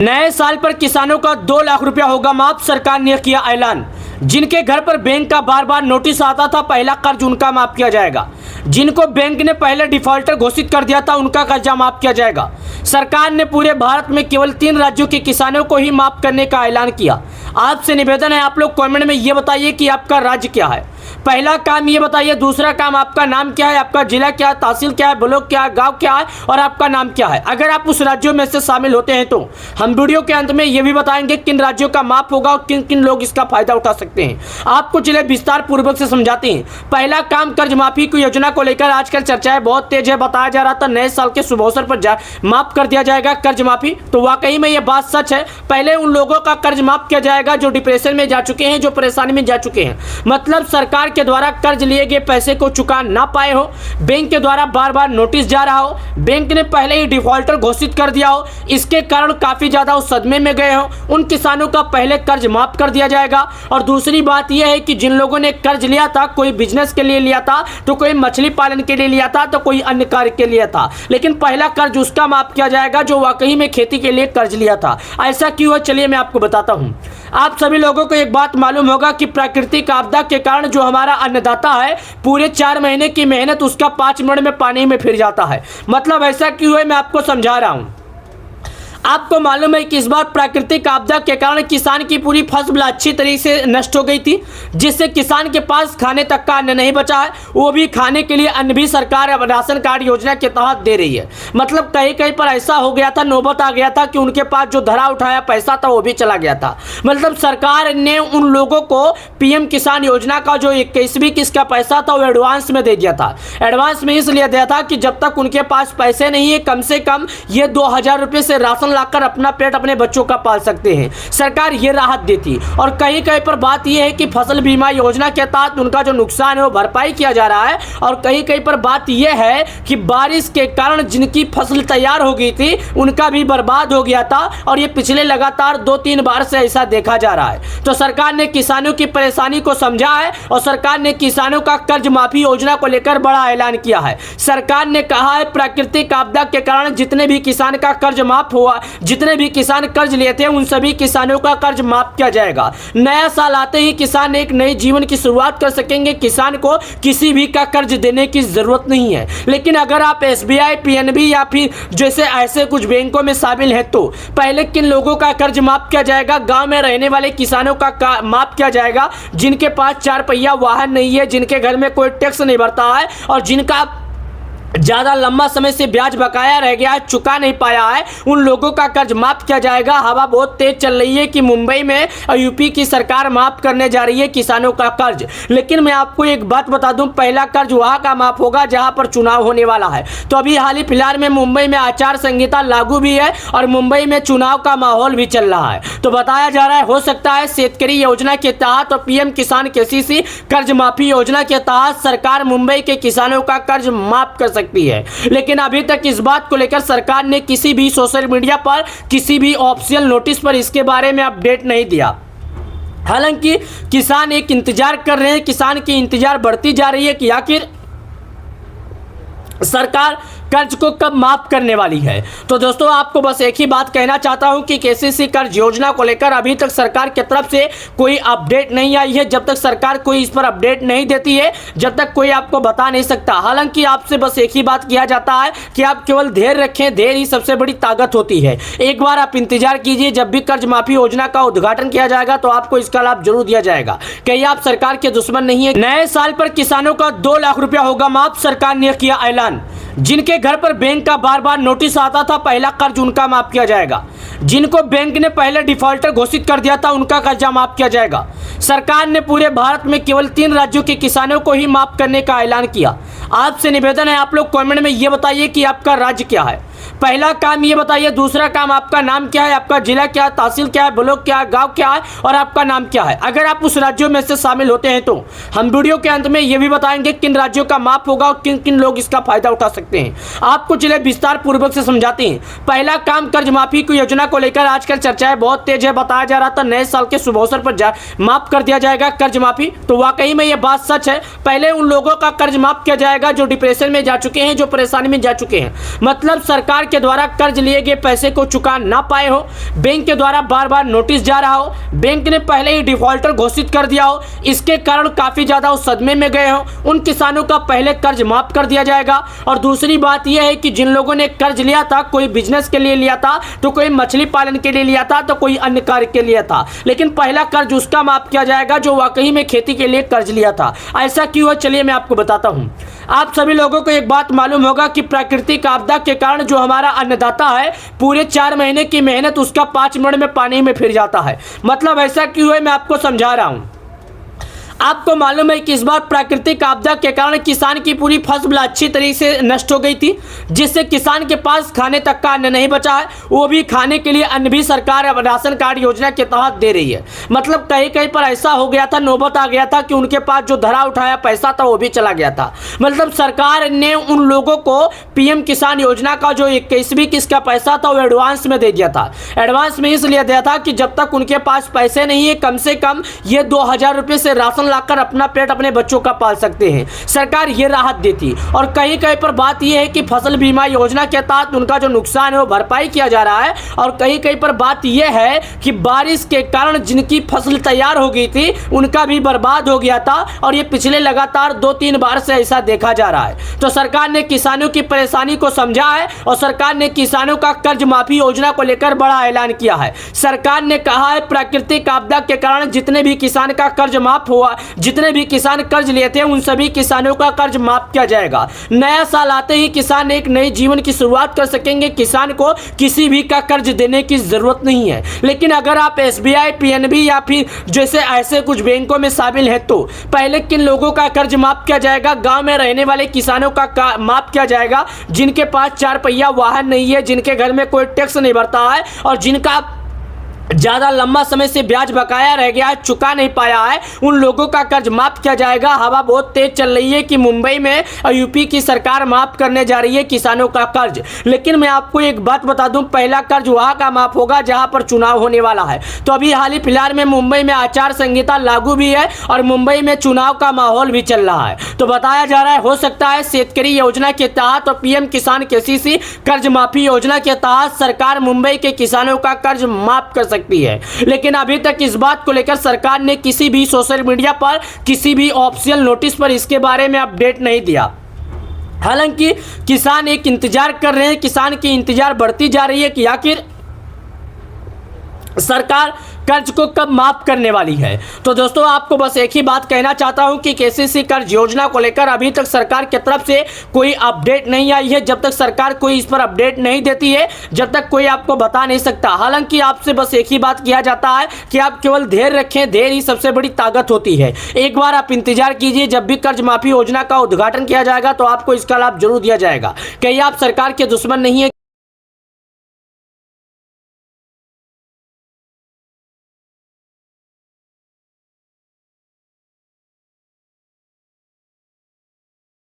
नए साल पर किसानों का 2 लाख रुपया होगा माफ, सरकार ने किया ऐलान। जिनके घर पर बैंक का बार बार नोटिस आता था, पहला कर्ज उनका माफ किया जाएगा। जिनको बैंक ने पहले डिफॉल्टर घोषित कर दिया था, उनका कर्जा माफ किया जाएगा। सरकार ने पूरे भारत में केवल 3 राज्यों के किसानों को ही माफ करने का ऐलान किया। आपसे निवेदन है, आप लोग कमेंट में ये बताइए कि आपका राज्य क्या है। पहला काम ये बताइए, दूसरा काम आपका नाम क्या है, आपका जिला क्या है, तहसील क्या है, ब्लॉक क्या है, गांव क्या है और आपका नाम क्या है। अगर आप उस राज्यों में से शामिल होते हैं तो हम वीडियो के अंत में ये भी बताएंगे किन राज्यों का माफ होगा और किन किन लोग इसका फायदा उठा सकते हैं। आपको चलिए विस्तार पूर्वक से समझाते हैं। पहला काम, कर्ज माफी की योजना को लेकर आजकल चर्चाएं बहुत तेज है। बताया जा रहा था नए साल के शुभ अवसर पर माफ कर दिया जाएगा कर्ज माफी, तो वाकई में ये बात सच है। पहले उन लोगों का कर्ज माफ किया जाएगा जो डिप्रेशन में जा चुके हैं, जो परेशानी में जा चुके हैं। मतलब सरकार के द्वारा कर्ज लिए गए पैसे को चुका ना पाए हो, बैंक के द्वारा बार बार नोटिस जा रहा हो, बैंक ने पहले ही डिफॉल्टर घोषित कर दिया हो, इसके कारण काफी ज्यादा उस सदमे में गए हो, उन किसानों का पहले कर्ज माफ कर दिया जाएगा। और दूसरी बात यह है कि जिन लोगों ने कर्ज लिया था, कोई बिजनेस के लिए लिया था, तो कोई मछली पालन के लिए लिया था, तो कोई अन्य कार्य के लिए था, लेकिन पहला कर्ज उसका माफ किया जाएगा जो वाकई में खेती के लिए कर्ज लिया था। ऐसा क्यों है, चलिए मैं आपको बताता हूं। आप सभी लोगों को एक बात मालूम होगा कि प्राकृतिक आपदा के कारण जो हमारा अन्नदाता है, पूरे 4 महीने की मेहनत उसका 5 मिनट में पानी में फिर जाता है। मतलब ऐसा क्यों है, मैं आपको समझा रहा हूं। आपको मालूम है कि इस बार प्राकृतिक आपदा के कारण किसान की पूरी फसल अच्छी तरीके से नष्ट हो गई थी, जिससे किसान के पास खाने तक का अन्न नहीं बचा है। वो भी खाने के लिए अन्न भी सरकार राशन कार्ड योजना के तहत दे रही है। मतलब कहीं कहीं पर ऐसा हो गया था, नौबत आ गया था कि उनके पास जो धरा उठाया पैसा था वो भी चला गया था। मतलब सरकार ने उन लोगों को पीएम किसान योजना का जो 21वीं किस्त का पैसा था वो एडवांस में दे दिया था। एडवांस में इसलिए दिया था कि जब तक उनके पास पैसे नहीं है, कम से कम ये 2000 रुपये से राशन लाकर अपना पेट अपने बच्चों का पाल सकते हैं। सरकार ये राहत देती। और कहीं कहीं पर बात यह है कि फसल बीमा योजना के तहत उनका जो नुकसान है वो भरपाई किया जा रहा है। और कहीं कहीं पर बात यह है कि बारिश के कारण जिनकी फसल तैयार हो गई थी उनका भी बर्बाद हो गया था। और ये पिछले लगातार 2-3 बार से ऐसा देखा जा रहा है। तो सरकार ने किसानों की परेशानी को समझा है और सरकार ने किसानों का कर्ज माफी योजना को लेकर बड़ा ऐलान किया है। सरकार ने कहा है प्राकृतिक आपदा के कारण जितने भी किसान का कर्ज माफ हुआ, जितने भी किसान कर्ज लिए थे, उन सभी किसानों का कर्ज माफ किया जाएगा। नया साल आते ही किसान एक नए जीवन की शुरुआत कर सकेंगे। किसान को किसी भी का कर्ज देने की जरूरत नहीं है। लेकिन अगर आप एसबीआई, पीएनबी या फिर जैसे ऐसे कुछ बैंकों में शामिल है तो पहले किन लोगों का कर्ज माफ किया जाएगा? गांव में रहने वाले किसानों का माफ किया जाएगा, जिनके पास 4 पहिया वाहन नहीं है, जिनके घर में कोई टैक्स नहीं भरता है और जिनका ज़्यादा लंबा समय से ब्याज बकाया रह गया है, चुका नहीं पाया है, उन लोगों का कर्ज माफ किया जाएगा। हवा बहुत तेज चल रही है कि मुंबई में यूपी की सरकार माफ करने जा रही है किसानों का कर्ज। लेकिन मैं आपको एक बात बता दूं, पहला कर्ज वहां का माफ होगा जहां पर चुनाव होने वाला है। तो अभी हाल ही फिलहाल में मुंबई में आचार संहिता लागू भी है और मुंबई में चुनाव का माहौल भी चल रहा है। तो बताया जा रहा है हो सकता है शेतकरी योजना के तहत और पीएम किसान केसीसी कर्ज माफी योजना के तहत सरकार मुंबई के किसानों का कर्ज माफ कर सकती है। लेकिन अभी तक इस बात को लेकर सरकार ने किसी भी सोशल मीडिया पर, किसी भी ऑफिशियल नोटिस पर इसके बारे में अपडेट नहीं दिया। हालांकि किसान एक इंतजार कर रहे हैं, किसान की इंतजार बढ़ती जा रही है कि आखिर सरकार कर्ज को कब माफ करने वाली है। तो दोस्तों आपको बस एक ही बात कहना चाहता हूं कि केसीसी कर्ज योजना को लेकर अभी तक सरकार की तरफ से कोई अपडेट नहीं आई है। जब तक सरकार कोई इस पर अपडेट नहीं देती है, जब तक कोई आपको बता नहीं सकता। हालांकि आपसे बस एक ही बात किया जाता है कि आप केवल धैर्य रखें, धैर्य ही सबसे बड़ी ताकत होती है। एक बार आप इंतजार कीजिए, जब भी कर्ज माफी योजना का उद्घाटन किया जाएगा तो आपको इसका लाभ जरूर दिया जाएगा। कहीं आप सरकार के दुश्मन नहीं है। नए साल पर किसानों का 2 लाख रुपया होगा माफ, सरकार ने किया ऐलान। जिनके घर पर बैंक का बार बार नोटिस आता था, पहला कर्ज उनका माफ किया जाएगा। जिनको बैंक ने पहले डिफॉल्टर घोषित कर दिया था, उनका कर्जा माफ किया जाएगा। सरकार ने पूरे भारत में केवल 3 राज्यों के किसानों को ही माफ करने का ऐलान किया। आपसे निवेदन है, आप लोग कमेंट में ये बताइए कि आपका राज्य क्या है। पहला काम ये बताइए, दूसरा काम आपका नाम क्या है, आपका जिला क्या है, तहसील क्या है, ब्लॉक क्या है, गांव क्या है और आपका नाम क्या है। अगर आप उस राज्यों में से शामिल होते हैं तो हम वीडियो के अंत में ये भी बताएंगे किन राज्यों का माफ होगा और किन किन लोग इसका फायदा उठा सकते हैं। आपको चलिए विस्तार पूर्वक से समझाते हैं। पहला काम, कर्ज माफी की योजना को लेकर आजकल चर्चाएं बहुत तेज है। बताया जा रहा था नए साल के शुभ अवसर पर माफ कर दिया जाएगा कर्ज माफी, तो वाकई में ये बात सच है। पहले उन लोगों का कर्ज माफ किया जाएगा जो डिप्रेशन में जा चुके हैं, जो परेशानी में जा चुके हैं। मतलब सरकार सरकार के द्वारा कर्ज लिए गए पैसे को चुका ना पाए हो, बैंक के द्वारा बार बार नोटिस जा रहा हो, बैंक ने पहले ही डिफॉल्टर घोषित कर दिया हो, इसके कारण काफी ज्यादा उस सदमे में गए हो, उन किसानों का पहले कर्ज माफ कर दिया जाएगा। और दूसरी बात यह है कि जिन लोगों ने कर्ज लिया था, कोई बिजनेस के लिए लिया था, तो कोई मछली पालन के लिए लिया था, तो कोई अन्य कार्य के लिए था, लेकिन पहला कर्ज उसका माफ किया जाएगा जो वाकई में खेती के लिए कर्ज लिया था। ऐसा क्यों है, चलिए मैं आपको बताता हूं। आप सभी लोगों को एक बात मालूम होगा कि प्राकृतिक आपदा के कारण जो हमारा अन्नदाता है, पूरे 4 महीने की मेहनत उसका 5 मिनट में पानी में फिर जाता है। मतलब ऐसा क्यों है, मैं आपको समझा रहा हूं। आपको मालूम है कि इस बार प्राकृतिक आपदा के कारण किसान की पूरी फसल अच्छी तरीके से नष्ट हो गई थी, जिससे किसान के पास खाने तक का अन्न नहीं बचा है। वो भी खाने के लिए अन्न भी सरकार राशन कार्ड योजना के तहत दे रही है। मतलब कहीं कहीं पर ऐसा हो गया था, नौबत आ गया था कि उनके पास जो धरा उठाया पैसा था वो भी चला गया था। मतलब सरकार ने उन लोगों को पीएम किसान योजना का जो 21वीं किस्त का पैसा था वो एडवांस में दे दिया था। एडवांस में इसलिए दिया था कि जब तक उनके पास पैसे नहीं है, कम से कम ये 2000 रुपये से राशन लाकर अपना पेट अपने बच्चों का पाल सकते हैं। सरकार ये राहत देती। और कहीं कहीं पर बात यह है कि फसल बीमा योजना के तहत उनका जो नुकसान है वो भरपाई किया जा रहा है। और कहीं कहीं पर बात यह है कि बारिश के कारण जिनकी फसल तैयार हो गई थी उनका भी बर्बाद हो गया था। और ये पिछले लगातार 2-3 बार से ऐसा देखा जा रहा है। तो सरकार ने किसानों की परेशानी को समझा है और सरकार ने किसानों का कर्ज माफी योजना को लेकर बड़ा ऐलान किया है। सरकार ने कहा है प्राकृतिक आपदा के कारण जितने भी किसान का कर्ज माफ हुआ, जितने भी किसान कर्ज लिए थे, उन सभी किसानों का कर्ज माफ किया जाएगा। नया साल आते ही किसान एक नए जीवन की शुरुआत कर सकेंगे। किसान को किसी भी का कर्ज देने की जरूरत नहीं है। लेकिन अगर आप एसबीआई, पीएनबी या फिर जैसे ऐसे कुछ बैंकों में शामिल है तो पहले किन लोगों का कर्ज माफ किया जाएगा? गांव में रहने वाले किसानों का माफ किया जाएगा, जिनके पास 4 पहिया वाहन नहीं है, जिनके घर में कोई टैक्स नहीं भरता है और जिनका ज़्यादा लंबा समय से ब्याज बकाया रह गया है, चुका नहीं पाया है, उन लोगों का कर्ज माफ किया जाएगा। हवा बहुत तेज चल रही है कि मुंबई में यूपी की सरकार माफ करने जा रही है किसानों का कर्ज। लेकिन मैं आपको एक बात बता दूं, पहला कर्ज वहां का माफ होगा जहां पर चुनाव होने वाला है। तो अभी हाल ही फिलहाल में मुंबई में आचार संहिता लागू भी है और मुंबई में चुनाव का माहौल भी चल रहा है। तो बताया जा रहा है हो सकता है शेतकरी योजना के तहत और पीएम किसान केसीसी कर्ज माफी योजना के तहत सरकार मुंबई के किसानों का कर्ज माफ कर सकती है। लेकिन अभी तक इस बात को लेकर सरकार ने किसी भी सोशल मीडिया पर, किसी भी ऑफिशियल नोटिस पर इसके बारे में अपडेट नहीं दिया। हालांकि किसान एक इंतजार कर रहे हैं, किसान की इंतजार बढ़ती जा रही है कि आखिर सरकार कर्ज को कब माफ करने वाली है। तो दोस्तों आपको बस एक ही बात कहना चाहता हूं कि केसीसी कर्ज योजना को लेकर अभी तक सरकार की तरफ से कोई अपडेट नहीं आई है। जब तक सरकार कोई इस पर अपडेट नहीं देती है, जब तक कोई आपको बता नहीं सकता। हालांकि आपसे बस एक ही बात किया जाता है कि आप केवल धैर्य रखें, धैर्य ही सबसे बड़ी ताकत होती है। एक बार आप इंतजार कीजिए, जब भी कर्ज माफी योजना का उद्घाटन किया जाएगा तो आपको इसका लाभ जरूर दिया जाएगा। कहीं आप सरकार के दुश्मन नहीं है।